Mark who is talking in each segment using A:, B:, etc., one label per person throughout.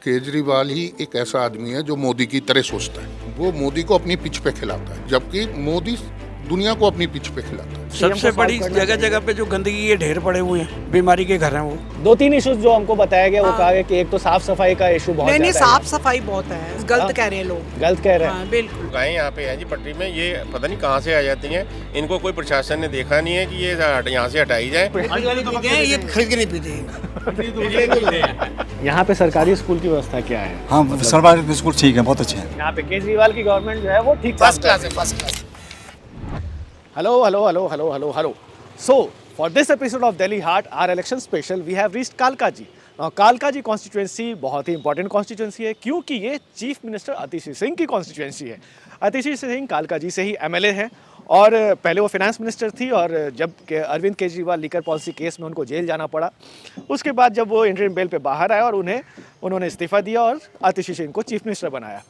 A: केजरीवाल ही एक ऐसा आदमी है जो मोदी की तरह सोचता है। वो मोदी को अपनी पिच पे खिलाता है, जबकि मोदी दुनिया को अपनी पिच पे खिलाता है।
B: सबसे बड़ी जगह जगह पे जो गंदगी के ढेर पड़े हुए हैं, बीमारी के घर हैं वो।
C: 2-3 इश्यूज जो हमको बताया गया वो कहा गया कि एक तो साफ सफाई का इशू बहुत
D: नहीं
C: ज्यादा
D: साफ सफाई बहुत है, गलत कह रहे हैं लोग।
C: गलत कह रहे हैं।
D: हाँ, बिल्कुल।
E: गायें यहाँ पे हैं जी पटरी में, ये पता नहीं कहाँ से आ जाती हैं। इनको कोई प्रशासन ने देखा नहीं है कि ये यहाँ से हटाई जाए।
D: ये खरीद के नहीं पीते।
C: यहाँ पे सरकारी स्कूल की व्यवस्था क्या है?
F: हाँ, सरकारी स्कूल ठीक है, बहुत अच्छे हैं।
C: यहाँ पे केजरीवाल की गवर्नमेंट जो है वो ठीक
D: फर्स्ट क्लास है, first class.
C: Hello. So, for this episode of Delhi Heart, our election special, we have reached Kalkaji. Now, Kalkaji constituency बहुत ही important constituency है क्योंकि ये चीफ मिनिस्टर आतिशी सिंह की constituency है। आतिशी सिंह कालकाजी से ही MLA हैं और पहले वो फाइनेंस मिनिस्टर थी और जब Arvind Kejriwal liquor policy case में उनको जेल जाना पड़ा, उसके बाद जब वो इंटरिम बेल पे बाहर आया और उन्होंने इस्तीफा दिया और आतिशी सिंह को चीफ मिनिस्टर बनाया।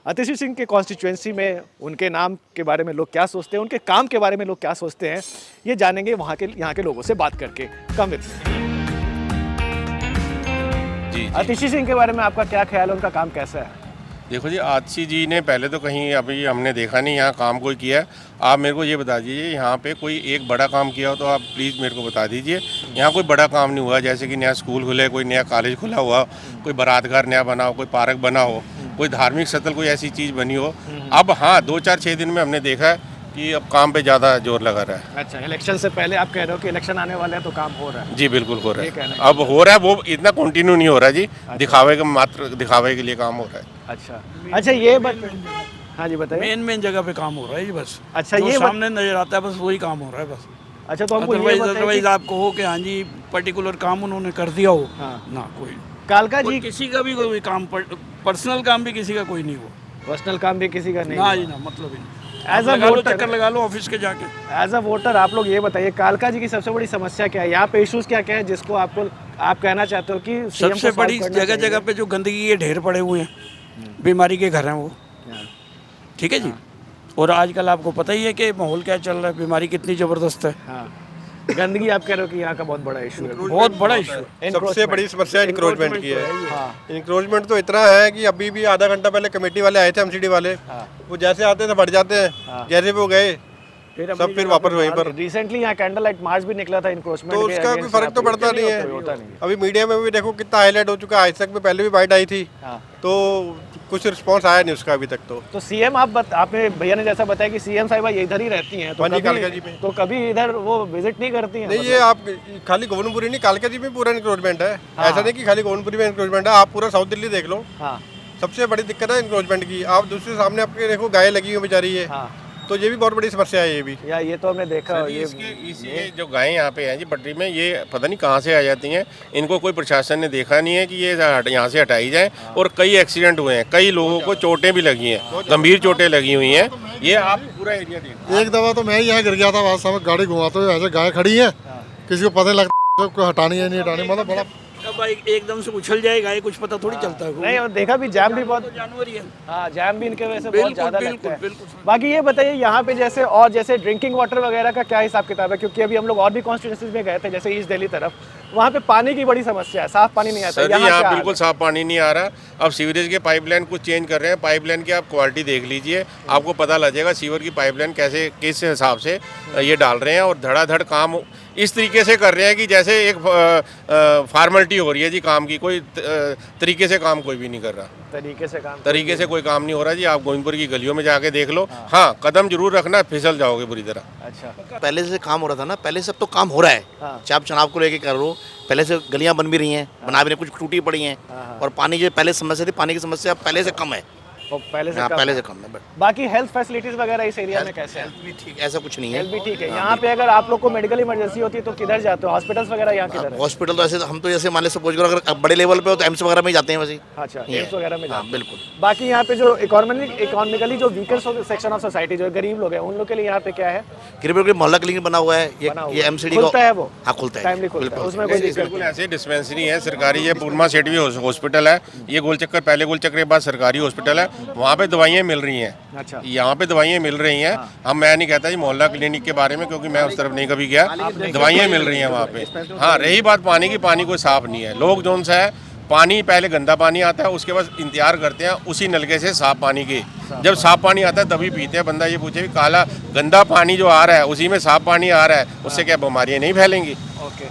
C: आतिशी सिंह के कॉन्स्टिट्यूएंसी में उनके नाम के बारे में लोग क्या सोचते हैं, उनके काम के बारे में लोग क्या सोचते हैं, ये जानेंगे यहाँ के लोगों से बात करके। कम विद
E: जी।
C: आतिशी सिंह के बारे में आपका क्या ख्याल है, उनका काम कैसा है?
E: देखो जी, आतिशी जी ने पहले तो कहीं अभी हमने देखा नहीं यहाँ काम कोई किया है। आप मेरे को ये बता दीजिए, यहाँ पे कोई एक बड़ा काम किया हो तो आप प्लीज़ मेरे को बता दीजिए। यहाँ कोई बड़ा काम नहीं हुआ, जैसे कि नया स्कूल खुले, कोई नया कॉलेज खुला हुआ, कोई बारात घर नया बना हो, कोई पार्क बना हो, कोई धार्मिक स्थल कोई ऐसी चीज़ बनी हो। अब हाँ, 2-4-6 दिन में हमने देखा है कि अब काम पे ज़्यादा जोर लगा रहा है।
C: अच्छा, इलेक्शन से पहले आप कह रहे हो कि इलेक्शन आने वाले हैं तो काम हो रहा है?
E: जी बिल्कुल हो रहा है। अब हो रहा है, वो इतना कंटिन्यू नहीं हो रहा जी। दिखावे का, मात्र दिखावे के लिए काम हो रहा है।
C: अच्छा ये हाँ जी बताइए।
B: मेन जगह पे काम हो रहा है जी बस।
C: अच्छा,
B: जो
C: ये
B: सामने नजर आता है बस वही काम हो रहा है बस।
C: अच्छा, तो हमको ये
B: अदरवाइज आप कहो कि हाँ जी पर्टिकुलर काम उन्होंने कर दिया हो, ना कोई
C: कालका जी
B: किसी का भी कोई काम, पर्सनल काम भी किसी का कोई नहीं हो,
C: पर्सनल काम भी किसी का नहीं
B: ना जी ना, मतलब ही नहीं।
C: एज अ वोटर
B: चक्कर लगा लो ऑफिस के जाके।
C: एज अ वोटर आप लोग ये बताइए, कालका जी की सबसे बड़ी समस्या क्या है, यहाँ पे इश्यूज क्या क्या है जिसको आप कहना चाहते हो कि
B: सबसे बड़ी जगह जगह पे जो गंदगी के ढेर पड़े हुए हैं, बीमारी के घर हैं वो। ठीक है जी। और आजकल आपको पता ही है कि माहौल क्या चल रहा है, बीमारी कितनी ज़बरदस्त है।
C: गंदगी आप कह रहे हो कि यहाँ का बहुत बड़ा इशू है,
B: बहुत बड़ा इशू।
G: सबसे बड़ी समस्या इंक्रोचमेंट की है। इंक्रोचमेंट तो इतना है कि अभी भी आधा घंटा पहले कमेटी वाले आए थे, एमसीडी वाले, वो जैसे आते थे बढ़ जाते हैं, जैसे वो गए फिर वापस वहीं पर।
C: रिसेंटली यहाँ कैंडल लाइट मार्च भी निकला था इंक्रोचमेंट,
G: तो उसका भी फर्क तो पड़ता नहीं है। अभी मीडिया में भी देखो कितना हाईलाइट हो चुका है, आज तक में पहले भी बाइट आई थी, तो कुछ रिस्पांस आया नहीं उसका अभी तक। तो
C: सीएम आपने भैया ने जैसा बताया कि सीएम साहिबा इधर ही रहती हैं, तो कभी इधर वो विजिट नहीं करती हैं?
G: नहीं, ये आप खाली गोविंदपुरी नहीं, कालका जी में पूरा इंक्रोचमेंट है। ऐसा नहीं कि खाली गोविंदपुरी में इंक्रोचमेंट है, आप पूरा साउथ दिल्ली देख लो। सबसे बड़ी दिक्कत है इंक्रोचमेंट की। आप दूसरे सामने आपके देखो गाय लगी हुई बेचारी है, तो ये भी बहुत बड़ी समस्या है। ये भी
C: ये तो हमने देखा।
E: ये जो गायें यहाँ पे हैं जी पटरी में, ये पता नहीं कहाँ से आ जाती हैं। इनको कोई प्रशासन ने देखा नहीं है कि ये यहाँ से हटाई जाए। और कई एक्सीडेंट हुए हैं, कई लोगों को चोटें भी लगी हैं, गंभीर चोटें लगी हुई हैं। ये आप पूरा एरिया देखिए।
H: एक दफा तो मैं ही यहाँ गिर गया था, वास्तव में गाड़ी घुमाते हुए, ऐसे गाय खड़ी है, किसी को पता नहीं लगता कोई हटानी है नहीं हटानी, मतलब बड़ा
B: बाइक एकदम से उछल जाएगा, ये कुछ पता थोड़ी चलता है।
C: नहीं, और देखा भी जाम भी बहुत,
B: जानवर ही है।
C: जाम भी इनके वजह से बहुत ज्यादा लगता है। बाकी ये बताइए यहाँ पे जैसे ड्रिंकिंग वाटर वगैरह का क्या हिसाब किताब है, क्योंकि अभी हम लोग और भी कॉन्स्टिट्यूंसीज में गए थे, जैसे ईस्ट दिल्ली तरफ, वहाँ पे पानी की बड़ी समस्या है, साफ पानी नहीं आता।
E: यहाँ बिल्कुल साफ पानी नहीं आ रहा। अब सीवरेज के पाइपलाइन कुछ चेंज कर रहे हैं, पाइपलाइन की आप क्वालिटी देख लीजिए, आपको पता लग जाएगा सीवर की पाइपलाइन किस हिसाब से ये डाल रहे हैं। और धड़ाधड़ काम इस तरीके से कर रहे हैं कि जैसे एक फॉर्मेलिटी हो रही है जी काम की, कोई तरीके से काम कोई भी नहीं कर रहा। तरीके से कोई काम नहीं हो रहा जी। आप गोविंदपुर की गलियों में जाके देख लो। हाँ, कदम जरूर रखना, फिसल जाओगे बुरी तरह।
C: अच्छा,
I: पहले से काम हो रहा था ना, पहले से अब तो काम हो रहा है। चाहे आप चुनाव को लेके कर रहे हो, पहले से गलियां बन भी रही हैं, बना भी रही, कुछ टूटी पड़ी हैं। और पानी जो पहले समस्या थी, पानी की समस्या पहले से कम है। पहले से कम है।
C: बाकी हेल्थ फैसिलिटीज वगैरह इस एरिया में कैसे है?
I: हेल्थ भी ठीक, ऐसा कुछ नहीं है।
C: हेल्थ भी ठीक है। यहाँ पे अगर आप लोग को मेडिकल इमरजेंसी होती है तो किधर जाते हो? हॉस्पिटल्स वगैरह यहाँ किधर है?
I: हॉस्पिटल तो ऐसे हम तो जैसे मान लो सपोज करो, अगर बड़े लेवल पे हो तो एम्स वगैरह में ही जाते हैं वैसे।
C: अच्छा, एम्स वगैरह में?
I: बिल्कुल।
C: बाकी यहाँ पे जो इकोनॉमिकली जो वीकर सेक्शन ऑफ सोसाइटी, जो गरीब लोग हैं, उन लोग के लिए यहाँ पे क्या है?
I: गरीब मोहल्ला क्लिनिक बना हुआ है, ये एमसीडी
C: खुलता है वो?
I: हाँ, खुलता है,
C: टाइमली खुलता है, उसमें कोई दिक्कत
E: बिल्कुल ऐसे डिस्पेंसरी है सरकारी। ये पूर्णिमा सेठ भी हॉस्पिटल है, ये गोलचक्कर, पहले गोलचक्कर के बाद सरकारी हॉस्पिटल है, वहाँ पे दवाइयाँ मिल रही हैं।
C: अच्छा,
E: यहाँ पे दवाइयाँ मिल रही हैं। हम मैं नहीं कहता जी मोहल्ला क्लिनिक के बारे में, क्योंकि मैं उस तरफ नहीं कभी गया। दवाइयाँ मिल रही हैं वहाँ पे। हाँ, रही बात पानी की, पानी कोई साफ नहीं है। लोग जो है पानी पहले गंदा पानी आता है, उसके बाद इंतजार करते हैं उसी नलके से साफ पानी के। जब साफ पानी आता है तभी पीते हैं। बंदा ये पूछे कि काला गंदा पानी जो आ रहा है उसी में साफ पानी आ रहा है, उससे क्या बीमारियाँ नहीं फैलेंगी?
C: ओके,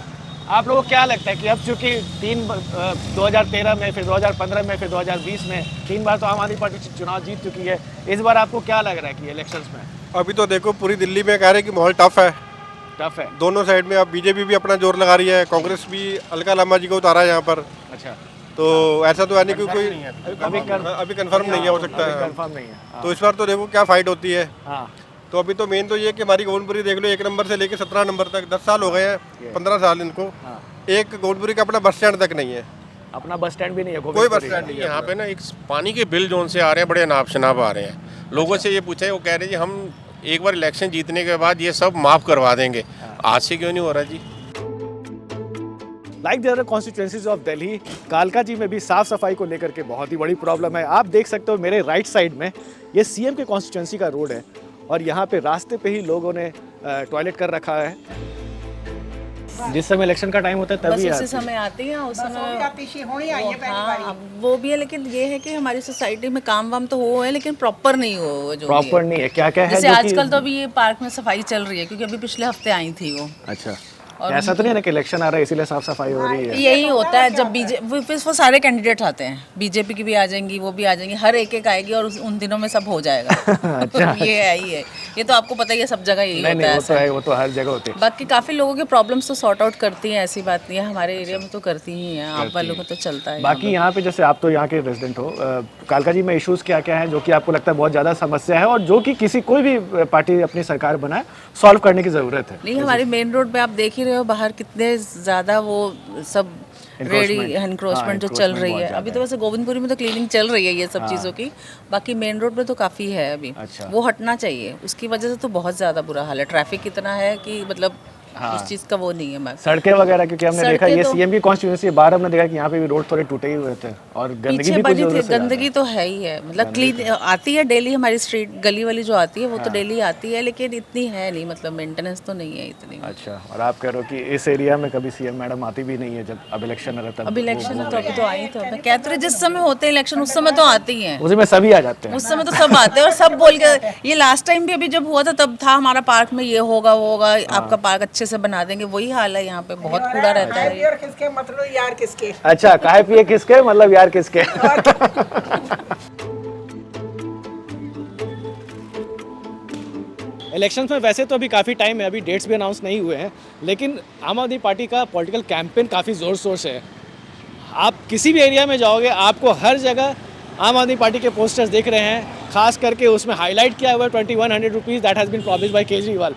C: आप लोगों को क्या लगता है कि अब चूंकि 2013 में, फिर 2015 में, फिर 2020 में 3 बार तो आम आदमी पार्टी चुनाव जीत चुकी है, इस बार आपको क्या लग रहा है कि इलेक्शंस में?
G: अभी तो देखो पूरी दिल्ली में कह रहे हैं कि माहौल टफ है दोनों साइड में। अब बीजेपी भी अपना जोर लगा रही है, कांग्रेस भी अलका लामा जी को उतारा है यहाँ पर।
C: अच्छा,
G: तो ऐसा तो है नहीं कि कोई अभी कंफर्म नहीं है, हो सकता है
C: कंफर्म नहीं है।
G: तो इस बार तो देखो क्या फाइट होती है।
C: हाँ,
G: तो अभी तो मेन तो ये कि हमारी गोविंदपुरी देख लो, 1 नंबर से लेकर 17 नंबर तक 10 साल हो गए हैं, 15 साल इनको। एक गोविंदपुरी का अपना बस स्टैंड तक नहीं है,
C: अपना बस स्टैंड भी नहीं है,
G: कोई बस स्टैंड नहीं है।
E: यहाँ पे ना एक पानी के बिल जोन से आ रहे हैं, बड़े अनाप शनाप आ रहे हैं। लोगों से ये पूछा है, वो कह रहे हैं जी हम एक बार इलेक्शन जीतने के बाद ये सब माफ़ करवा देंगे। आज से क्यों नहीं हो रहा जी?
C: Like the other constituencies of Delhi, कालका जी में भी साफ सफाई को लेकर के बहुत ही बड़ी प्रॉब्लम है। आप देख सकते हो मेरे राइट साइड में ये सीएम के कॉन्स्टिट्यूएंसी का रोड है और यहाँ पे रास्ते पे ही लोगों ने टॉयलेट कर रखा है। जिस समय इलेक्शन का टाइम होता है तभी
J: उसी समय आती है, उस समय हाँ, वो भी है। लेकिन ये है कि हमारी सोसाइटी में काम वाम तो हो है, लेकिन प्रॉपर नहीं हो, जो
C: प्रॉपर नहीं है। क्या क्या है
J: जैसे आजकल तो अभी ये पार्क में सफाई चल रही है, क्योंकि अभी पिछले हफ्ते आई थी वो।
C: अच्छा, ऐसा तो नहीं है ना कि इलेक्शन आ रहा है इसीलिए साफ सफाई हो रही है?
J: यही होता है जब वो सारे कैंडिडेट्स आते हैं, बीजेपी की भी आ जाएंगी, वो भी आ जाएंगी, हर एक आएगी और उन दिनों में सब हो जाएगा।
C: अच्छा,
J: ये है ही है, ये तो आपको पता ही है, सब जगह यही होता है।
C: वो तो हर जगह होती है।
J: बाकी काफी लोगों के प्रॉब्लम्स तो सॉर्ट आउट करती हैं, ऐसी बात नहीं है, हमारे एरिया में तो करती ही हैं, आप वालों को तो चलता है।
C: बाकी यहाँ पे जैसे आप तो यहाँ के रेजिडेंट हो, कालका जी में इश्यूज क्या क्या है जो कि आपको लगता है बहुत ज़्यादा समस्या है और जो कि किसी कोई भी पार्टी अपनी सरकार बनाए सॉल्व करने की ज़रूरत है?
J: नहीं, हमारे मेन रोड पे आप देख ही रहे हो बाहर कितने ज़्यादा वो सब रेडी एनक्रोचमेंट जो चल रही है। अभी तो वैसे गोविंदपुरी में तो क्लीनिंग चल रही है ये सब चीज़ों की, बाकी मेन रोड पे तो काफ़ी है अभी। वो हटना चाहिए, उसकी वजह से तो बहुत ज़्यादा बुरा हाल है, ट्रैफिक इतना है कि मतलब उस चीज़ का वो नहीं है।
C: सड़कें वगैरह, क्योंकि हमने देखा ये सीएम की कॉन्स्टिट्यूएंसी बाहर हमने देखा कि यहाँ पे भी रोड थोड़े टूटे ही हुए थे और गंदगी भी कुछ ज़रूर से
J: गंदगी तो है ही है, मतलब क्लीन आती है डेली, हमारी स्ट्रीट गली वाली जो आती है वो तो डेली आती है, लेकिन इतनी है नहीं, मतलब मेंटेनेंस तो नहीं है इतनी।
C: अच्छा, और आप कह रहे हो कि इस एरिया में कभी सीएम मैडम आती भी नहीं है जब अब इलेक्शन रहता है?
J: अब इलेक्शन है तो अभी तो आई, तो मैं कहते रहे जिस समय होते हैं इलेक्शन उस समय तो आती हैं,
C: उसी में सभी आ जाते हैं,
J: उस समय तो सब आते हैं और सब बोल के। ये लास्ट टाइम भी अभी जब हुआ था तब था हमारा पार्क में ये होगा वो होगा, आपका पार्क अच्छे से बना देंगे, वही हाल है यहाँ पे, बहुत कूड़ा रहता है।
D: किसके मतलब यार किसके?
C: अच्छा, काहे पिए किसके मतलब यार किसके? इलेक्शंस में वैसे तो अभी काफ़ी टाइम है, अभी डेट्स भी अनाउंस नहीं हुए हैं, लेकिन आम आदमी पार्टी का पॉलिटिकल कैंपेन काफ़ी ज़ोर शोर से है। आप किसी भी एरिया में जाओगे आपको हर जगह आम आदमी पार्टी के पोस्टर्स दिख रहे हैं, खास करके उसमें हाईलाइट किया हुआ है 2100 rupees that has been promised by Kejriwal.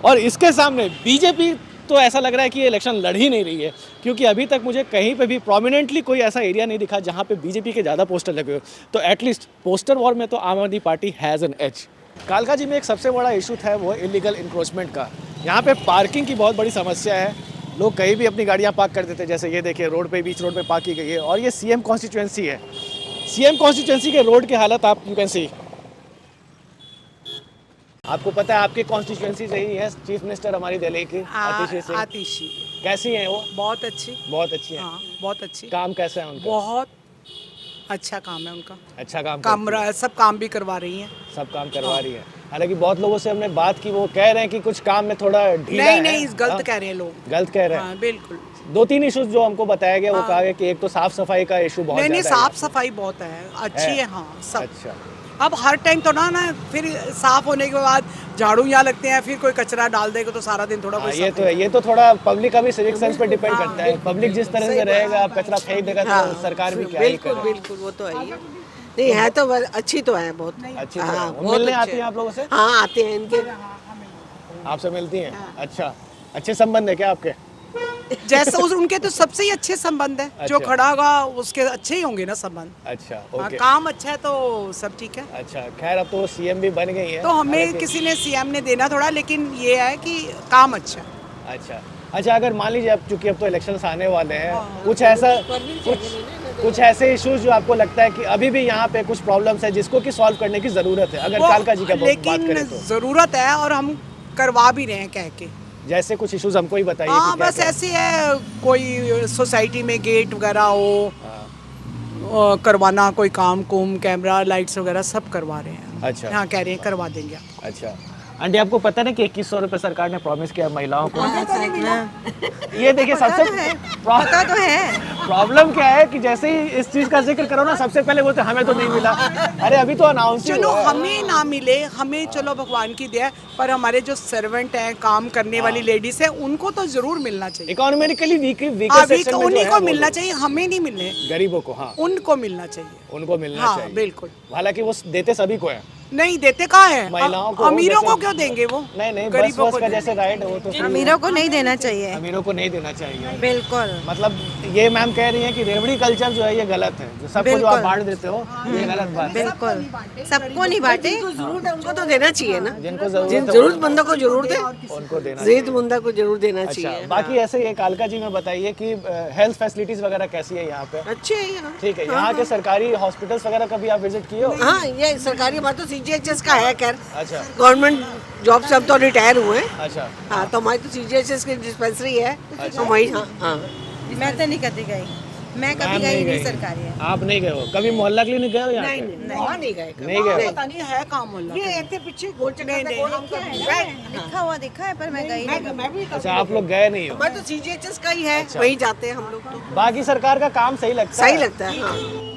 C: और इसके सामने बीजेपी तो ऐसा लग रहा है कि ये इलेक्शन लड़ ही नहीं रही है, क्योंकि अभी तक मुझे कहीं पे भी प्रोमिनेंटली कोई ऐसा एरिया नहीं दिखा जहाँ पे बीजेपी के ज़्यादा पोस्टर लगे हो। तो एटलीस्ट पोस्टर वॉर में तो आम आदमी पार्टी हैज़ एन एज। कालका जी में एक सबसे बड़ा इशू था वो इलीगल इंक्रोचमेंट का। यहाँ पे पार्किंग की बहुत बड़ी समस्या है, लोग कहीं भी अपनी गाड़ियाँ पार्क कर देते हैं, जैसे ये देखिए रोड पे, बीच रोड पे पार्क की गई है। और ये सीएम कॉन्स्टिट्यूएंसी है, सीएम कॉन्स्टिट्यूएंसी के रोड की हालत आप यू कैन सी। आपको पता है आपके कॉन्स्टिट्यूएंसी से ही है चीफ मिनिस्टर हमारी दिल्ली की आतिशी सिंह।
D: आतिशी
C: कैसी हैं वो?
D: बहुत अच्छी,
C: बहुत अच्छी है।
D: हाँ, बहुत अच्छी।
C: काम कैसा है उनका?
D: बहुत अच्छा काम है उनका,
C: अच्छा काम
D: सब काम भी करवा रही हैं,
C: सब काम करवा रही है। हालांकि बहुत लोगों से हमने बात की, वो कह रहे हैं कि कुछ काम में थोड़ा ढीला है।
D: नहीं, गलत कह रहे हैं लोग,
C: गलत कह रहे हैं।
D: हाँ, बिल्कुल।
C: 2-3 इश्यूज जो हमको बताया गया वो कहा गया कि एक तो साफ सफाई का इशू बहुत
D: नहीं,
C: ज़्यादा है।
D: साफ सफाई बहुत है, अच्छी है, हाँ सब।
C: अच्छा,
D: अब हर टाइम तो ना फिर साफ होने के बाद झाड़ू यहाँ लगते हैं, फिर कोई कचरा डाल देगा तो सारा दिन थोड़ा
C: ये तो है, ये तो थोड़ा पब्लिक का भी सिविक सेंस पे डिपेंड करता है। पब्लिक जिस तरह से रहेगा, आप कचरा फेंक देगा तो सरकार भी क्या ही करे।
D: बिल्कुल, वो तो है ही। नहीं है तो अच्छी तो है, बहुत
C: अच्छी। मिलने आती हैं आप लोगों से?
D: हाँ, आते हैं इनके,
C: आपसे मिलती हैं? अच्छा, अच्छे संबंध है क्या आपके?
D: जैसे उनके तो सबसे ही अच्छे संबंध है, जो खड़ा होगा उसके अच्छे ही होंगे ना संबंध।
C: अच्छा, ओके।
D: काम अच्छा है तो सब ठीक है।
C: अच्छा, खैर अब तो सीएम भी बन गई है,
D: तो हमें किसी ने सीएम ने देना थोड़ा, लेकिन ये है कि काम अच्छा है।
C: अच्छा, अगर मान लीजिए अब चूंकि अब तो इलेक्शंस आने वाले हैं, कुछ ऐसे इश्यूज जो आपको लगता है कि अभी भी यहाँ पे कुछ प्रॉब्लम्स है जिसको कि सॉल्व करने की जरूरत है, अगर कालका जी का बात करें तो?
D: जरूरत है और हम करवा भी रहे हैं कह के,
C: जैसे कुछ इश्यूज हमको ही बताइए
D: हाँ
C: कि क्या
D: बस
C: क्या?
D: ऐसे है, कोई सोसाइटी में गेट वगैरह हो करवाना, कोई काम कुम, कैमरा लाइट्स वगैरह सब करवा रहे हैं।
C: अच्छा।
D: हाँ कह रहे हैं करवा देंगे आप।
C: अच्छा आंटी, आपको पता नहीं कि 2100 रुपये सरकार ने प्रॉमिस किया महिलाओं को? ये देखिए सबसे
J: पता तो है।
C: प्रॉब्लम क्या है कि जैसे ही इस चीज का जिक्र करो ना, सबसे पहले बोलते हमें तो नहीं मिला। अरे अभी तो अनाउंस ही
D: चलो
C: हुआ है।
D: हमें ना मिले, हमें चलो भगवान की दया, पर हमारे जो सर्वेंट हैं, काम करने वाली लेडीज हैं, उनको तो जरूर मिलना चाहिए।
C: इकोनॉमिकली
D: उन्हीं को मिलना चाहिए, हमें नहीं मिलने,
C: गरीबों को। हाँ
D: उनको मिलना चाहिए,
C: उनको मिलना
D: हाँ
C: चाहिए
D: बिल्कुल।
C: हालांकि वो देते सभी को है,
D: नहीं देते कहाँ है,
C: महिलाओं को,
D: अमीरों
C: जैसे-
D: को क्यों देंगे वो?
C: नहीं
D: गरीबों
C: बस
D: को
C: का
D: देंगे।
C: जैसे राइट है वो तो
J: अमीरों को नहीं देना चाहिए,
C: अमीरों को नहीं देना चाहिए।
J: बिल्कुल
C: मतलब ये मैम कह रही है कि रेवड़ी कल्चर जो है ये गलत है, जो सबको जो आप बांट देते हो ये गलत बात है।
J: बिल्कुल सबको नहीं बांटे,
K: जरूरत है उनको तो देना चाहिए ना,
C: जिनको जरूरत
K: जिन
C: है
K: जरूरतमंदों को जरूरत है,
C: उनको देना
K: जरूरतमंदों को जरूर देना
C: अच्छा
K: चाहिए।
C: बाकी ऐसे ये कालका जी में बताइए कि हेल्थ फैसिलिटीज वगैरह कैसी है यहाँ पे?
K: अच्छे है यहाँ।
C: ठीक है, यहाँ के सरकारी हॉस्पिटल्स वगैरह कभी आप विजिट किए हो?
K: हाँ ये सरकारी बात तो CGHS का है, खैर
C: अच्छा
K: गवर्नमेंट जॉब से अब तो रिटायर हुए हैं।
C: अच्छा
K: हाँ तो हमारी तो CGHS की डिस्पेंसरी है, हम वही। हाँ
J: मैं तो नहीं कभी गई, मैं कभी
C: मैम
J: गई नहीं
C: गई।
J: सरकारी है।
C: आप नहीं गए हो कभी? मोहल्ला क्लिनिक गए हो यहाँ
K: नहीं
C: पे?
K: नहीं वहाँ नहीं गए,
C: नहीं गए हो?
D: पता नहीं है काम वाला।
K: ये इतने पीछे गोल चक्कर में
D: नहीं,
K: गोल हम
J: लिखा हुआ दिखा है पर मैं गई नहीं।
K: मैं भी
C: अच्छा आप लोग गए नहीं हो?
K: हमारे तो CGHS का ही है, वहीं जाते हैं हम लोग तो।
C: बाकी सरकार का काम सही लगता है?
K: सही लगता है हाँ।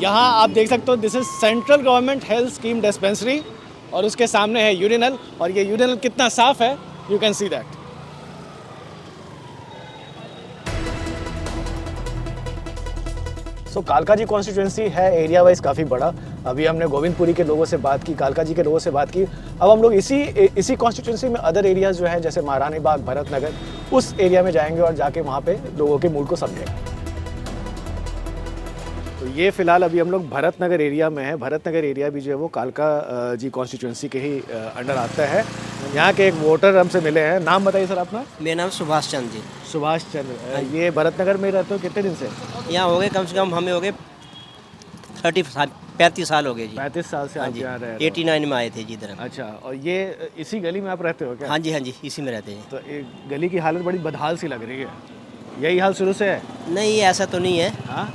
C: यहाँ आप देख सकते हो, this is central government health scheme dispensary और उसके सामने है यूरिनल, और ये यूरिनल कितना साफ है यू कैन सी दैट। सो कालका जी कॉन्स्टिट्यूंसी है एरिया वाइज काफ़ी बड़ा। अभी हमने गोविंदपुरी के लोगों से बात की, कालका जी के लोगों से बात की। अब हम लोग इसी कॉन्स्टिट्यूंसी में अदर एरियाज जो है जैसे महारानी बाग, भरत नगर, उस एरिया में जाएंगे और जाके वहाँ पे लोगों के मूड को समझेंगे। तो ये फिलहाल अभी हम लोग भरत नगर एरिया में है। भरत नगर एरिया भी जो है वो कालका जी कॉन्स्टिट्यूंसी के ही अंडर आता है। यहाँ के एक वोटर हमसे मिले हैं। नाम बताइए सर अपना।
L: मेरा नाम सुभाष चंद्र जी।
C: सुभाष चंद्र, ये भरत नगर में रहते हो कितने दिन से?
L: यहाँ हो गए कम से कम, हमें हो गए 35 साल हो गए जी।
C: 35 साल से आप यहाँ रह रहे हो?
L: 89 में आए थे जी इधर।
C: अच्छा, और ये इसी गली में आप रहते हो क्या?
L: हाँ जी इसी में रहते हैं।
C: तो गली की हालत बड़ी बदहाल सी लग रही है। यही हाल शुरू से है?
L: नहीं ऐसा तो नहीं है।
C: हाँ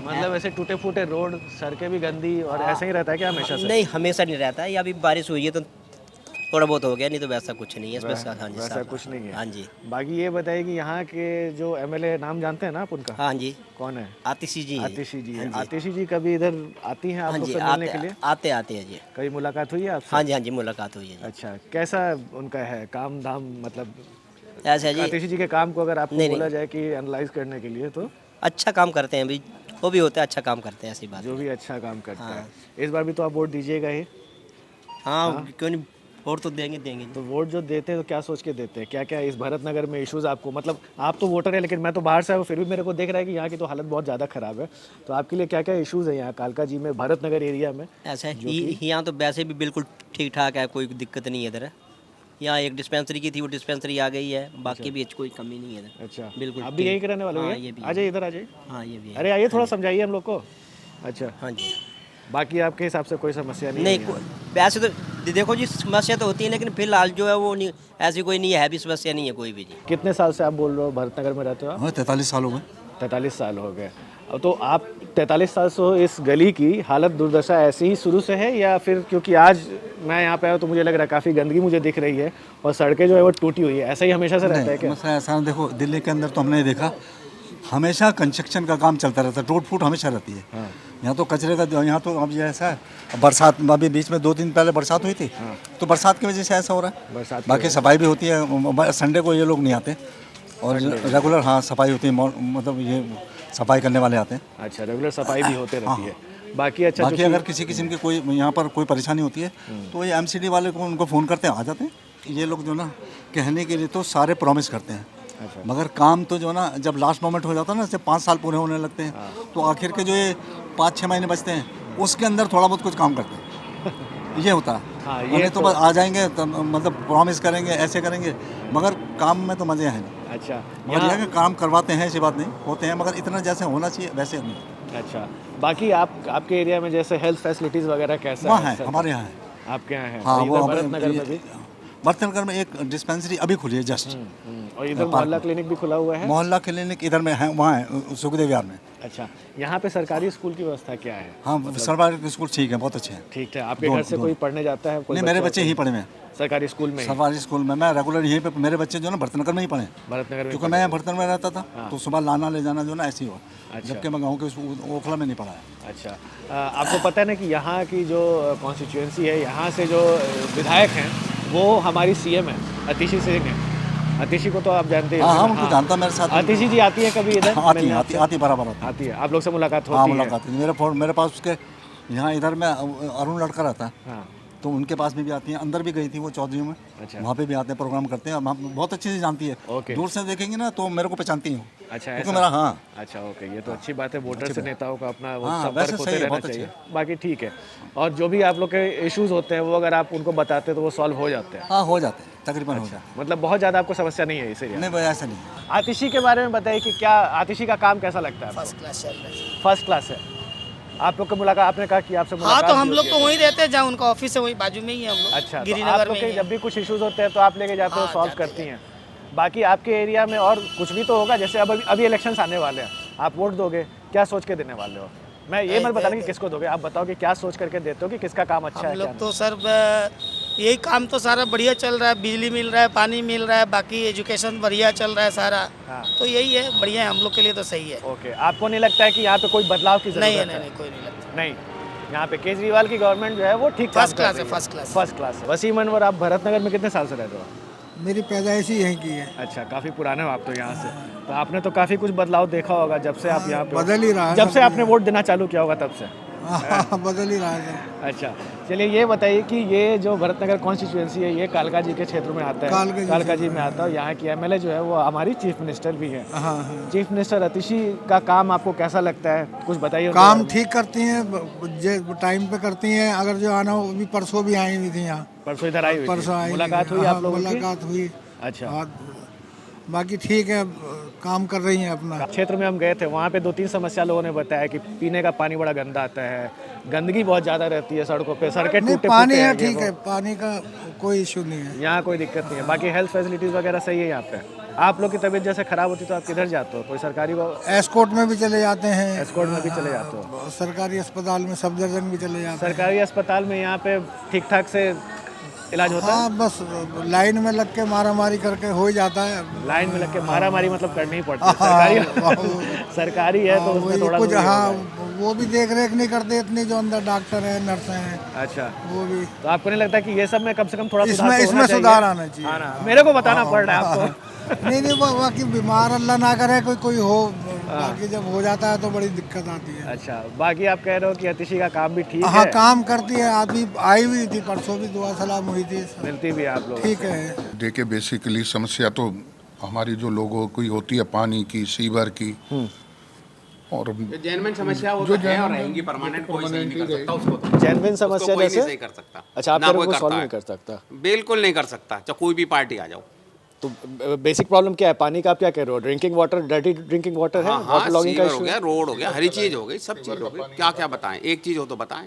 C: मतलब ऐसे टूटे फूटे रोड, सड़कें भी गंदी और ऐसा ही रहता है क्या हमेशा से?
L: नहीं हमेशा नहीं रहता है, या अभी बारिश हुई है तो थोड़ा बहुत हो गया, नहीं तो वैसा कुछ नहीं है। हाँ जी
C: वैसा कुछ नहीं है।
L: हाँ जी।
C: बाकी ये बताइए कि यहाँ के जो MLA नाम जानते हैं ना आप उनका?
L: हाँ जी।
C: कौन है?
L: आतिशी जी।
C: आतिशी जी है। आतिशी जी कभी इधर आती हैं आप लोग से मिलने के लिए?
L: आते हैं जी।
C: कभी मुलाकात हुई है आपसे?
L: हाँ जी मुलाकात हुई है।
C: अच्छा, कैसा उनका है काम धाम? मतलब
L: ऐसा जी,
C: आतिशी जी के काम को अगर आपको बोला जाए कि एनालाइज करने के लिए तो
L: अच्छा काम करते हैं अभी, वो भी होता है अच्छा काम करते हैं, ऐसी बात।
C: जो भी अच्छा काम करता है। इस बार भी तो आप वोट दीजिएगा ही?
L: हाँ क्यों नहीं, वोट तो देंगे।
C: तो वोट जो देते हैं तो क्या सोच के देते हैं? क्या क्या इस भरत नगर में इश्यूज आपको, मतलब आप तो वोटर है लेकिन मैं तो बाहर से आया हूँ, फिर भी मेरे को देख रहा है कि यहाँ की तो हालत बहुत ज़्यादा ख़राब है। तो आपके लिए क्या क्या इश्यूज़ है यहाँ कालका जी में, भरत नगर एरिया में?
L: ऐसा है यहाँ तो वैसे भी बिल्कुल ठीक ठाक है, कोई दिक्कत नहीं है इधर। यहाँ एक डिस्पेंसरी की थी, वो डिस्पेंसरी आ गई है, बाकी भी कोई कमी नहीं है इधर।
C: अच्छा
L: बिल्कुल।
C: आप भी यही रहने वाले हो?
L: ये भी।
C: आ जाइए इधर, आ जाइए।
L: हाँ ये भी।
C: अरे आइए, थोड़ा समझाइए हम लोग को। अच्छा
L: हाँ जी।
C: बाकी आपके हिसाब से कोई समस्या नहीं?
L: नहीं वैसे तो देखो जी समस्या तो होती है, लेकिन फिलहाल जो है वो नहीं, ऐसी कोई नहीं है, भी समस्या नहीं है कोई भी जी।
C: कितने साल से आप बोल रहे हो भरत नगर में रहते हो?
F: 43 साल हो गए।
C: 43 साल हो गए। अब तो आप 43 साल से इस गली की हालत दुर्दशा ऐसी ही शुरू से है, या फिर क्योंकि आज मैं यहाँ पे आया तो मुझे लग रहा है काफ़ी गंदगी मुझे दिख रही है और सड़कें जो है वो टूटी हुई है, ऐसा ही हमेशा से रहता है क्या?
F: मसला ऐसा, देखो दिल्ली के अंदर तो हमने देखा हमेशा कंस्ट्रक्शन का काम चलता रहता है, टूट फूट हमेशा रहती है। हाँ। यहाँ तो कचरे का, यहाँ तो अब ये ऐसा है, बरसात अभी बीच में 2 दिन पहले बरसात हुई थी, तो बरसात की वजह से ऐसा हो रहा है। बरसात बाकी सफाई भी होती है, संडे को ये लोग नहीं आते और रेगुलर हाँ सफाई होती है, मतलब ये सफाई करने वाले आते हैं। अच्छा, रेगुलर सफाई भी होते रहती है। बाकी अच्छा, बाकी अगर किसी किस्म की कोई यहाँ पर कोई परेशानी होती है तो ये MCD वाले को उनको फ़ोन करते हैं, आ जाते हैं। ये लोग जो ना कहने के लिए तो सारे प्रॉमिस करते हैं, मगर काम तो जो ना जब लास्ट मोमेंट हो जाता है ना, जब 5 साल पूरे होने लगते हैं तो आखिर के जो ये 5-6 महीने बचते हैं उसके अंदर थोड़ा बहुत कुछ काम करते हैं। ये होता है। हाँ, ये तो बस आ जाएंगे मतलब प्रॉमिस करेंगे, ऐसे करेंगे, मगर काम में तो मज़े हैं नहीं। अच्छा, यहाँ काम करवाते हैं, ऐसी बात नहीं, होते हैं, मगर इतना जैसे होना चाहिए वैसे नहीं। अच्छा, बाकी आपके एरिया में जैसे हेल्थ फैसिलिटीज़ वगैरह कैसा है? हमारे यहाँ है। आपके यहाँ है? हाँ, वो भरत नगर में भी बर्तनगर में एक डिस्पेंसरी अभी खुली है जस्ट।
C: और इधर मोहल्ला क्लिनिक भी खुला हुआ है।
F: मोहल्ला क्लिनिक इधर में है, वहाँ है सुखदेव विहार में।
C: अच्छा, यहाँ पे सरकारी स्कूल की व्यवस्था क्या है?
F: हाँ, सरकारी स्कूल ठीक है, बहुत अच्छे हैं।
C: ठीक है। आपके घर से कोई पढ़ने जाता है?
F: नहीं, मेरे बच्चे यहीं पढ़े हुए हैं
C: सरकारी स्कूल में।
F: सरकारी स्कूल में मैं रेगुलर यहीं पे, मेरे बच्चे जो है ना भरतनगर में ही पढ़े।
C: भरतनगर में?
F: क्योंकि मैं भरतनगर में रहता था तो सुबह लाना ले जाना जो ना ऐसे ही हुआ। जबकि मैं गाँव के ओखला में नहीं पढ़ा है।
C: अच्छा, आपको पता है ना कि यहाँ की जो कॉन्स्टिट्यूएंसी है, यहाँ से जो विधायक हैं वो हमारी सीएम है अतिशी सिंह है। अतिशी को तो आप जानते हैं?
F: हाँ, उनको जानता मेरे साथ।
C: अतिशी जी आती है कभी इधर?
F: आती बराबर
C: आती है। आप लोग से मुलाकात होती है?
F: हाँ, मुलाकात है। मेरे पास उसके यहाँ इधर में अरुण लड़का रहता है, तो उनके पास में भी आती हैं। अंदर भी गई थी वो चौधरी में। अच्छा। वहाँ पे भी आते हैं, प्रोग्राम करते हैं। हम बहुत अच्छे से जानती है। दूर से देखेंगे ना तो मेरे को पहचानती हूँ। अच्छा, ऐसा? मेरा हाँ। अच्छा, ओके, ये तो अच्छी बात है। वोटर से नेताओं का अपना संपर्क होते रहना चाहिए। बाकी ठीक है। और जो भी आप लोग के इश्यूज होते हैं वो अगर आप उनको बताते हैं तो वो सॉल्व हो जाते हैं? हाँ, हो जाते हैं, तकरीबन हो जाते हैं।
C: मतलब बहुत ज़्यादा आपको समस्या नहीं है इसे?
F: नहीं भाई, ऐसा नहीं।
C: आतिशी के बारे में बताइए कि क्या आतिशी का काम कैसा लगता है?
M: फर्स्ट क्लास चल रहा है।
C: फर्स्ट क्लास है। आप लोग की मुलाकात, आपने कहा कि आपसे मुलाकात?
M: हाँ, तो हम लोग तो वहीं रहते हैं जहाँ उनका ऑफिस है, वही बाजू में ही है हम लोग।
C: अच्छा,
M: गिरिनगर
C: तो में जब भी कुछ इश्यूज होते हैं तो आप लेके जाते हो, सॉल्व करती हैं? बाकी आपके एरिया में और कुछ भी तो होगा, जैसे अभी इलेक्शंस आने वाले हैं, आप वोट दोगे, क्या सोच के देने वाले हो? मैं ये मत बताना कि किसको दोगे, आप बताओ कि क्या सोच करके देते हो कि किसका काम अच्छा है?
M: हम लोग तो सर यही काम तो सारा बढ़िया चल रहा है, बिजली मिल रहा है, पानी मिल रहा है, बाकी एजुकेशन बढ़िया चल रहा है सारा। तो यही है, बढ़िया है, हम लोग के लिए तो सही है।
C: ओके, आपको नहीं लगता है कि यहाँ पे कोई बदलाव की जरूरत है?
M: नहीं, कोई नहीं लगता।
C: नहीं, यहाँ पे केजरीवाल की गवर्नमेंट जो है वो ठीक
M: फर्स्ट क्लास है। फर्स्ट क्लास
C: है। वसीम अनवर, आप भरतनगर में कितने साल से रहते हो?
N: मेरी पैदाइश ही यहीं की है।
C: अच्छा, काफ़ी पुराने हो आप तो यहाँ से। तो आपने तो काफ़ी कुछ बदलाव देखा होगा जब से आप यहाँ पे?
N: बदल ही रहा है,
C: जब से आपने वोट देना चालू किया होगा तब से?
N: बदल ही रहा है।
C: अच्छा, चलिए ये बताइए कि ये जो भरतनगर कॉन्स्टिट्यूएंसी है ये कालका जी के क्षेत्र में आता है? कालका जी में आता है। यहाँ की एमएलए जो है वो हमारी चीफ मिनिस्टर भी है। चीफ मिनिस्टर अतिशी का काम आपको कैसा लगता है, कुछ बताइए।
N: काम ठीक करती हैं, टाइम पे करती हैं। अगर जो आना हो, अभी परसों भी आई हुई थी यहाँ।
C: परसों इधर आई हुई?
N: परसों आई,
C: मुलाकात हुई आप लोगों की?
N: मुलाकात हुई।
C: अच्छा,
N: बाकी ठीक है, काम कर रही हैं अपना।
C: क्षेत्र में हम गए थे, वहाँ पे 2-3 समस्या लोगों ने बताया कि पीने का पानी बड़ा गंदा आता है, गंदगी बहुत ज़्यादा रहती है सड़कों पे, सड़कें टूटे
N: पानी है, ठीक है, पानी का कोई इशू नहीं है
C: यहाँ, कोई दिक्कत नहीं है। बाकी हेल्थ फैसिलिटीज़ वगैरह सही है यहाँ पे? आप लोग की तबीयत जैसे खराब होती तो आप किधर जाते हो? कोई सरकारी को?
N: एस्कॉर्ट में भी चले जाते हैं।
C: एस्कॉर्ट में भी चले जाते हो?
N: सरकारी अस्पताल में सफदरजंग भी चले जाते हैं।
C: सरकारी अस्पताल में यहाँ पे ठीक ठाक से इलाज होता है?
N: हाँ, बस लाइन में लग के मारामारी करके हो ही जाता है।
C: लाइन में लग के मारामारी मतलब करनी ही पड़ती है? सरकारी है तो उसमें थोड़ा
N: कुछ। हाँ, वो भी देख रेख नहीं करते इतनी, जो अंदर डॉक्टर है, नर्स हैं।
C: अच्छा,
N: वो भी।
C: तो आपको नहीं लगता कि ये सब में कम से कम थोड़ा
N: इसमें सुधार आना चाहिए?
C: हाँ, मेरे को बताना पड़ रहा है आपको।
N: नहीं, बाकी बीमार अल्लाह ना करे कोई हो, बाकी जब हो जाता है तो बड़ी दिक्कत आती है।
C: अच्छा, बाकी आप कह रहे हो कि अतिशी का काम भी ठीक है?
N: हाँ, काम करती है। अभी आई हुई थी, परसों भी दुआ सलाम हुई थी।
C: मिलती भी आप लोग?
N: ठीक है।
A: देखिए, बेसिकली समस्या तो हमारी जो लोगों की होती है, पानी की, सीवर की, और
O: जेन्युइन समस्या वो तो है और रहेंगी परमानेंट, कोई सही नहीं कर सकता उसको तो।
C: जेन्युइन समस्या
O: कोई
C: जैसे?
O: नहीं सही कर सकता।
C: अच्छा, आप लोग सॉल्व नहीं कर सकता?
O: बिल्कुल नहीं कर सकता, चाहे कोई भी पार्टी आ जाओ।
C: तो बेसिक प्रॉब्लम क्या है? पानी का आप क्या कह रहे हो? Drinking water, dirty drinking water है?
O: वाटर लॉगिंग का इशू हो गया, रोड हो गया, हर चीज हो गई, सब चीज हो गई। क्या क्या बताएं, एक चीज हो तो बताएं।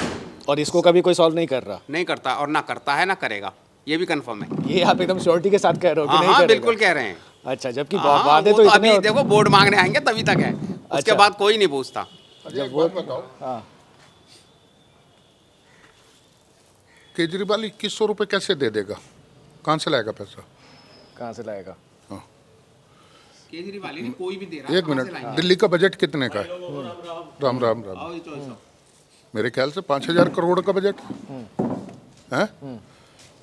C: और इसको कभी कोई सॉल्व नहीं कर रहा?
O: नहीं करता, और ना करता है ना करेगा, ये भी कंफर्म है।
C: ये आप एकदम श्योरिटी के साथ कह रहे हो कि नहीं करेगा?
O: बिल्कुल कह रहे हैं।
C: अच्छा, जबकि वादे तो
O: इतने देखो, वोट मांगने आएंगे तभी तक है, उसके बाद कोई नहीं पूछता।
A: जब वोट बताओ, केजरीवाल 2100 रुपये कैसे दे देगा? कहाँ से लाएगा पैसा?
C: कहाँ से लाएगा?
O: केजरीवाल ही कोई भी दे रहा है।
A: एक मिनट, दिल्ली का बजट कितने का है? राम राम राम, मेरे ख्याल से 5000 करोड़ का बजट है।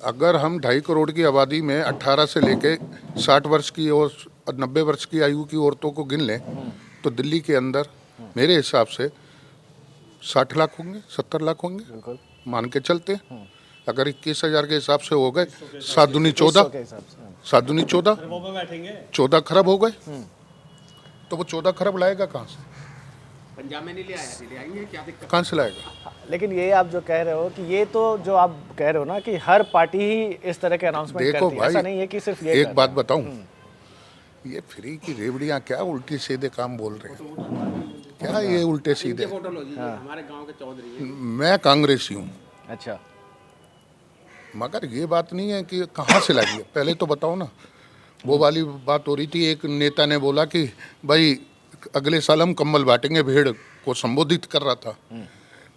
A: अगर हम 2.5 करोड़ की आबादी में 18 से लेके 60 वर्ष की और 90 वर्ष की आयु की औरतों को गिन लें तो दिल्ली के अंदर मेरे हिसाब से 60 लाख होंगे, 70 लाख होंगे, मान के चलते हैं। अगर 21,000 के हिसाब से हो गए, 7 दूनी 14, 7 दूनी 14, 14 खरब हो गए। तो वो 14 खरब लाएगा कहाँ से?
O: पंजाब में नहीं ले आया, ले आएंगे, क्या दिक्कत?
A: कहाँ से लाएगा?
C: लेकिन ये आप जो कह रहे हो कि ये तो जो आप कह रहे हो ना कि हर पार्टी ही इस तरह के अनाउंसमेंट करती है, ऐसा नहीं है कि सिर्फ ये।
A: एक बात बताऊं, ये फ्री की रेवड़ियां क्या उल्टी सीधे काम बोल रहे हैं? क्या ये उल्टे सीधे?
O: हमारे गांव के चौधरी हैं।
A: मैं कांग्रेसी हूँ।
C: अच्छा,
A: मगर ये बात नहीं है कि कहाँ से लाएंगे, पहले तो बताओ ना। वो वाली बात हो रही थी, एक नेता ने बोला कि भाई अगले साल हम कंबल बांटेंगे, भेड़ को संबोधित कर रहा था।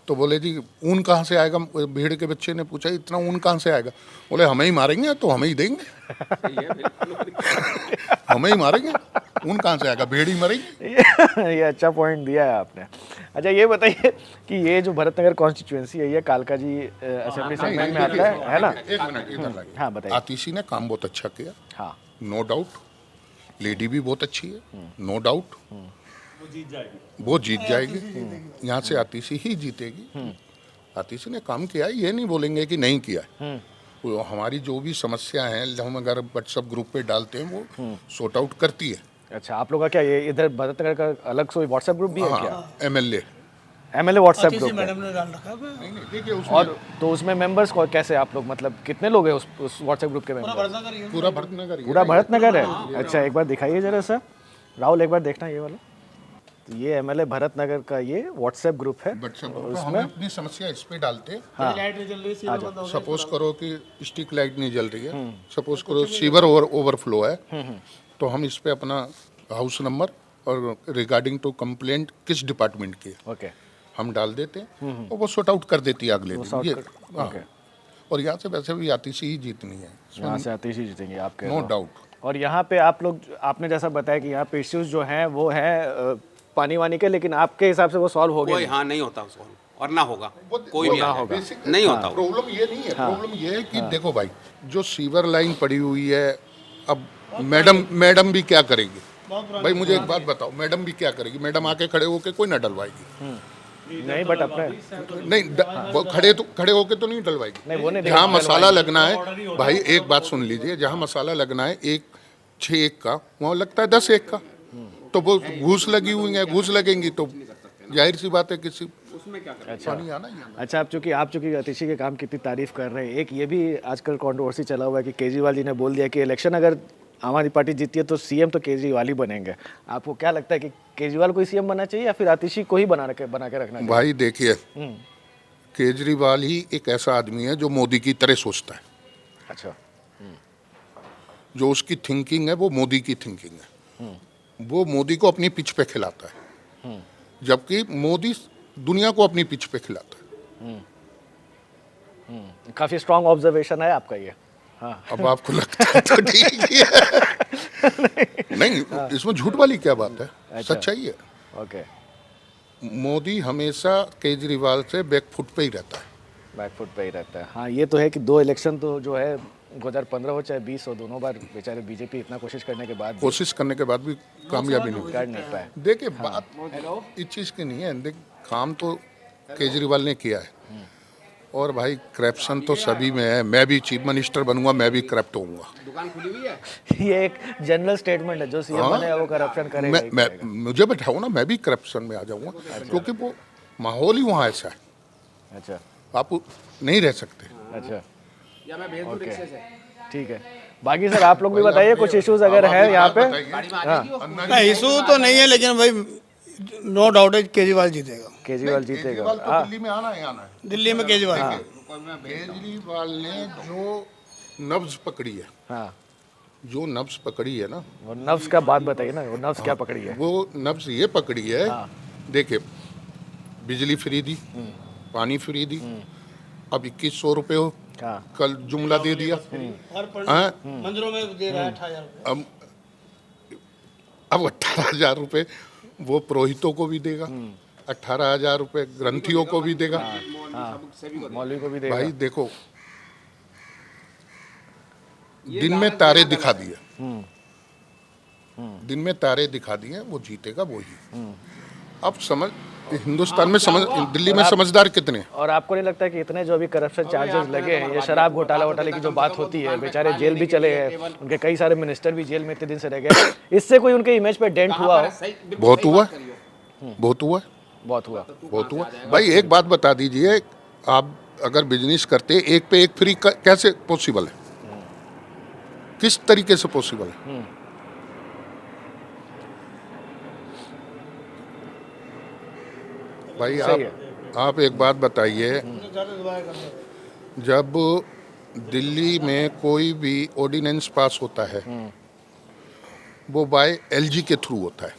A: तो बोले जी ऊन कहाँ से आएगा, भेड़ के बच्चे ने पूछा इतना ऊन कहाँ से आएगा, बोले हमें ही मारेंगे तो हमें ही देंगे। हमें ही मारेंगे, ऊन कहाँ से आएगा, भेड़ ही मरेंगे।
C: ये अच्छा पॉइंट दिया है आपने। अच्छा ये बताइए कि ये जो भरतनगर कॉन्स्टिट्यूएंसी है ये कालका जी असेंबली सेगमेंट में आता है ना?
A: एक मिनट इधर लाइए।
C: हाँ बताइए।
A: आतिशी ने काम बहुत अच्छा किया,
C: हाँ
A: नो डाउट। लेडी भी बहुत अच्छी है, नो डाउट। वो जीत जाएगी, यहाँ से आतिशी ही जीतेगी। आतिशी ने काम किया है, ये नहीं बोलेंगे कि नहीं किया है। वो हमारी जो भी समस्या है हम अगर व्हाट्सएप ग्रुप पे डालते हैं वो सॉर्ट आउट करती है।
C: अच्छा आप लोग का क्या ये इधर भरतनगर का अलग से व्हाट्सएप ग्रुप भी है क्या?
A: एमएलए
C: व्हाट्सएप ग्रुप
B: मैडम ने डाल रखा है।
A: देखिए
C: और तो उसमें मेंबर्स को कैसे आप लोग, मतलब कितने लोग हैं उस व्हाट्सएप ग्रुप के मेंबर?
A: पूरा भरतनगर,
C: पूरा भरतनगर है। अच्छा एक बार दिखाइए जरा सर, राहुल एक बार देखना ये वाला। तो ये एमएलए भरतनगर का ये व्हाट्सएप ग्रुप है।
A: उसमें अपनी समस्या इस पे डालते हैं।
C: हाँ।
A: सपोज करो कि स्ट्रीट लाइट नहीं जल रही है, सपोज करो सीवर ओवरफ्लो है, तो हम इस पे अपना हाउस नंबर और रिगार्डिंग टू कंप्लेंट किस डिपार्टमेंट की है
C: ओके
A: हम डाल देते हैं और वो सॉर्ट आउट कर देती है अगले दिन। ये और यहाँ से वैसे भी आतिशी ही जीतनी है,
C: यहाँ से आतिशी जीतेंगे आपके,
A: नो डाउट।
C: और यहाँ पे आप लोग आपने जैसा बताया कि यहाँ पे इश्यूज जो हैं वो है पानी वानी के, लेकिन आपके हिसाब से वो सॉल्व हो गए?
O: हाँ नहीं होता सॉल्व और ना होगा, कोई भी
C: ना होगा,
O: नहीं होता।
A: प्रॉब्लम ये नहीं है, प्रॉब्लम ये है कि देखो भाई जो सीवर लाइन पड़ी हुई है, अब मैडम भी क्या करेगी भाई, मुझे एक बात बताओ, मैडम भी क्या करेगी? मैडम आके खड़े होके कोई ना डलवाएगी।
C: नहीं बट अपने
A: नहीं खड़े होके तो नहीं डलवाएगी। जहाँ मसाला लगना है भाई, एक बात सुन लीजिए, जहाँ मसाला लगना है 6 का वहाँ लगता है 10 1 का, तो वो घूस लगी हुई है, घूस लगेंगी तो जाहिर सी बात है किसी उसमें क्या पानी आना ही आना।
C: अच्छा आप चूंकि आतिशी के काम की इतनी तारीफ कर रहे हैं, एक ये भी आजकल कंट्रोवर्सी चला हुआ है कि केजरीवाल जी ने बोल दिया कि इलेक्शन अगर आम आदमी पार्टी जीती है तो सीएम तो केजरीवाल ही बनेंगे। आपको क्या लगता है कि केजरीवाल को ही सीएम बनना चाहिए या फिर आतिशी को ही बना के रखना चाहिए?
A: भाई देखिए केजरीवाल ही एक ऐसा आदमी है जो मोदी की तरह सोचता है।
C: अच्छा
A: जो उसकी थिंकिंग है वो मोदी की थिंकिंग है, वो मोदी को अपनी पिच पे खिलाता है, जबकि मोदी दुनिया को अपनी पिच पे खिलाता है।
C: काफी स्ट्रांग ऑब्जर्वेशन है आपका ये। हाँ।
A: अब आपको लगता है तो ठीक ही है। नहीं इसमें झूठ वाली क्या बात है,
C: अच्छा।
A: सच्चाई है।
C: ओके
A: मोदी हमेशा केजरीवाल से बैकफुट पे ही रहता है।
C: बैकफुट पे ही रहता है। हाँ ये तो है कि 2 इलेक्शन तो जो है 2015 हो चाहे 20 हो, दोनों बार बेचारे बीजेपी इतना कोशिश करने के बाद भी
A: कामयाबी नहीं
C: कर नहीं पाए।
A: देखिए बात इस चीज़ की नहीं है, देख काम तो केजरीवाल ने किया है और भाई करप्शन तो सभी में है। मैं भी चीफ मिनिस्टर बनूंगा, मैं भी करप्ट होऊंगा।
O: दुकान खुली हुई है।
C: ये एक जनरल स्टेटमेंट है, जो सीएम बनेगा वो करप्शन करेगा।
A: मुझे बैठाओ ना, मैं भी करप्शन में आ जाऊंगा। अच्छा। क्योंकि वो माहौल ही वहाँ ऐसा है।
C: अच्छा
A: आप नहीं रह सकते।
C: अच्छा
O: या मैं भेज दूं रिक्शे से।
C: ठीक है, बाकी सर आप लोग भी बताइए कुछ इश्यूज अगर है यहाँ पे।
B: इशू तो नहीं है, लेकिन भाई नो डाउट है केजरीवाल जीतेगा।
C: केजरीवाल जीतेगा
A: तो दिल्ली में आना है।
B: दिल्ली में केजरीवाल
A: केजरीवाल ने जो नब्ज पकड़ी है,
C: हाँ
A: जो नब्ज पकड़ी है ना,
C: वो नब्ज का बात बताइए ना, वो नब्ज क्या पकड़ी है?
A: वो नब्ज ये पकड़ी है, देखिए बिजली फ्री दी, पानी फ्री दी, अब 2100 रुपये हो, कल जुमला दे दिया,
B: मंदिरों में दे रहा है 18,000।
A: अब 18,000 रुपये वो पुरोहितों को भी देगा, 18,000 रुपये ग्रंथियों को भी देगा,
C: मौलवी को भी देगा।
A: भाई देखो दिन में तारे दिखा दिए, दिन में तारे दिखा दिए, वो जीतेगा वो ही। अब समझ हिंदुस्तान में दिल्ली में समझदार कितने।
C: और आपको नहीं लगता कि इतने जो अभी करप्शन चार्जेस लगे हैं, ये शराब घोटाले की जो बात होती है, बेचारे जेल भी चले हैं, उनके कई सारे मिनिस्टर भी जेल में इतने दिन से रह गए, इससे कोई उनके इमेज पे डेंट हुआ हो?
A: बहुत हुआ भाई। एक बात बता दीजिए, आप अगर बिजनेस करते एक पे एक फ्री कैसे पॉसिबल है, किस तरीके से पॉसिबल है? भाई आप एक बात बताइए, जब दिल्ली में कोई भी ऑर्डिनेंस पास होता है वो बाय एलजी के थ्रू होता है।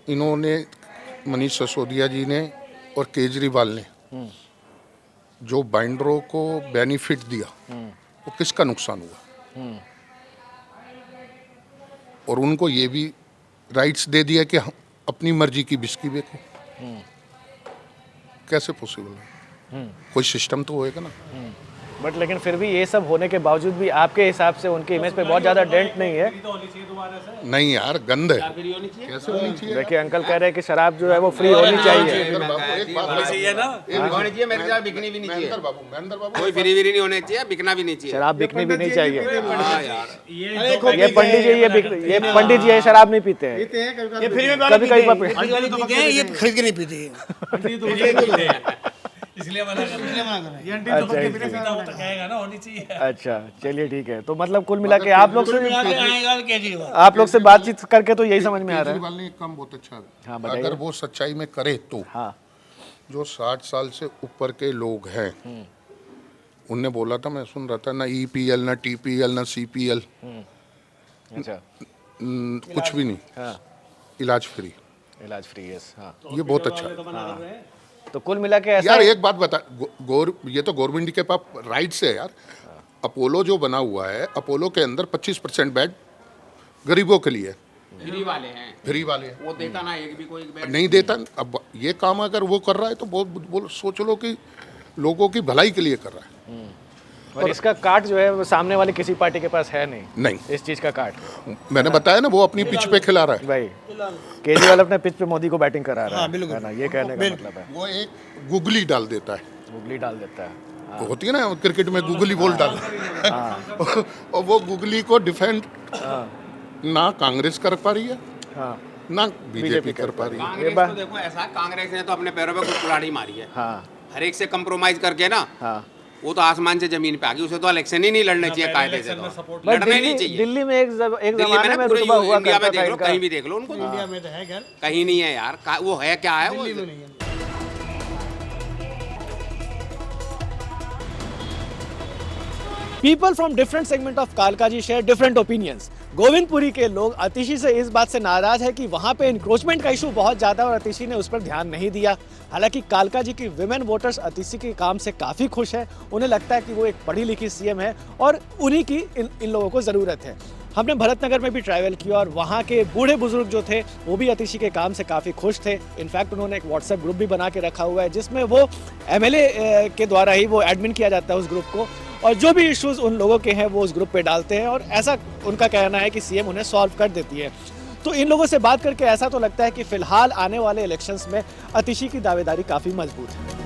A: इन्होंने मनीष सिसोदिया जी ने और केजरीवाल ने जो बाइंडरों को बेनिफिट दिया वो किसका नुकसान हुआ? और उनको ये भी राइट्स दे दिया कि हम अपनी मर्जी की बिस्की बेचो। कैसे पॉसिबल है? कोई सिस्टम तो होएगा ना।
C: बट लेकिन फिर भी ये सब होने के बावजूद भी आपके हिसाब से उनके इमेज पे बहुत ज़्यादा डेंट नहीं है?
A: नहीं यार, गंद है। कैसे होनी चाहिए?
C: देखिए अंकल कह रहे हैं कि शराब जो है वो फ्री होनी चाहिए।
O: बिकनी भी नहीं चाहिए, कोई फ्री भी नहीं होनी चाहिए, बिकना भी नहीं चाहिए,
C: शराब बिकनी भी नहीं चाहिए। ये पंडित जी है शराब नहीं पीते हैं, कभी कभी
M: ये खरीद के नहीं पीते इसलिए मना कर रहे हैं।
C: अच्छा चलिए ठीक है। तो मतलब कुल मिला के आप लोग से बातचीत करके तो यही समझ में आ रहा है।
A: केजरीवाल ने एक काम बहुत अच्छा है।
C: हाँ,
A: अगर वो सच्चाई में करे तो
C: हाँ,
A: जो 60 साल से ऊपर के लोग हैं उनने बोला था, मैं सुन रहा था, ना ईपीएल ना टीपीएल ना सीपीएल,
C: अच्छा
A: कुछ भी नहीं,
C: हाँ,
A: इलाज फ्री।
C: यस, हाँ,
A: ये बहुत अच्छा है।
C: तो कुल मिला के ऐसा
A: यार एक बात बता, ये तो गवर्नमेंट के पास राइट्स है यार। अपोलो जो बना हुआ है, अपोलो के अंदर 25% बेड गरीबों के लिए
O: फ्री वाले हैं, वो देता ना एक भी कोई बेड
A: नहीं देता। अब ये काम अगर वो कर रहा है तो बहुत सोच लो कि लोगों की भलाई के लिए कर रहा है।
C: और इसका काट जो है वो सामने वाले किसी पार्टी के पास है नहीं इस चीज का काट।
A: मैंने बताया ना, वो अपनी पिच पे खिला रहा है
C: भाई। केजरीवाल अपने पिच पे मोदी को बैटिंग करा रहा है ना, ये कहने का मतलब है।
A: वो एक गुगली डाल देता है, होती है ना क्रिकेट में गुगली बॉल डाल और वो गुगली को डिफेंड ना कांग्रेस कर पा रही है ना बीजेपी कर पा रही है।
O: कांग्रेस तो देखो ऐसा, कांग्रेस ने तो अपने पैरों पे कुछ कुल्हाड़ी मारी है, हर एक से कंप्रोमाइज करके ना। वो तो आसमान से जमीन पे आ गई, उसे तो इलेक्शन ही नहीं लड़ने चाहिए कायदे से, तो लड़ना ही नहीं चाहिए।
C: दिल्ली में एक जमाने में रुतबा हुआ
O: इंडिया में
C: करता
O: देख लो,
C: था
O: कहीं भी देख लो उनको,
M: इंडिया में तो है घर,
O: कहीं नहीं है यार। वो है क्या है वो?
C: People from different segment of Kalkaji share different opinions. Govindpuri के लोग अतिशी से इस बात से नाराज है कि वहां पे इंक्रोचमेंट का इशू बहुत ज्यादा और अतिशी ने उस पर ध्यान नहीं दिया। हालांकि कालकाजी की विमेन वोटर्स अतिशी के काम से काफी खुश है। उन्हें लगता है कि वो एक पढ़ी लिखी सीएम है और उन्हीं की इन लोगों को जरूरत है। हमने भरतनगर में भी ट्रैवल किया और वहाँ के बूढ़े बुजुर्ग जो थे वो भी अतिशी के काम से काफ़ी खुश थे। इनफैक्ट उन्होंने एक व्हाट्सएप ग्रुप भी बना के रखा हुआ है जिसमें वो एमएलए के द्वारा ही वो एडमिन किया जाता है उस ग्रुप को, और जो भी इश्यूज उन लोगों के हैं वो उस ग्रुप पे डालते हैं और ऐसा उनका कहना है कि सीएम उन्हें सॉल्व कर देती है। तो इन लोगों से बात करके ऐसा तो लगता है कि फिलहाल आने वाले इलेक्शंस में अतिशी की दावेदारी काफ़ी मजबूत है।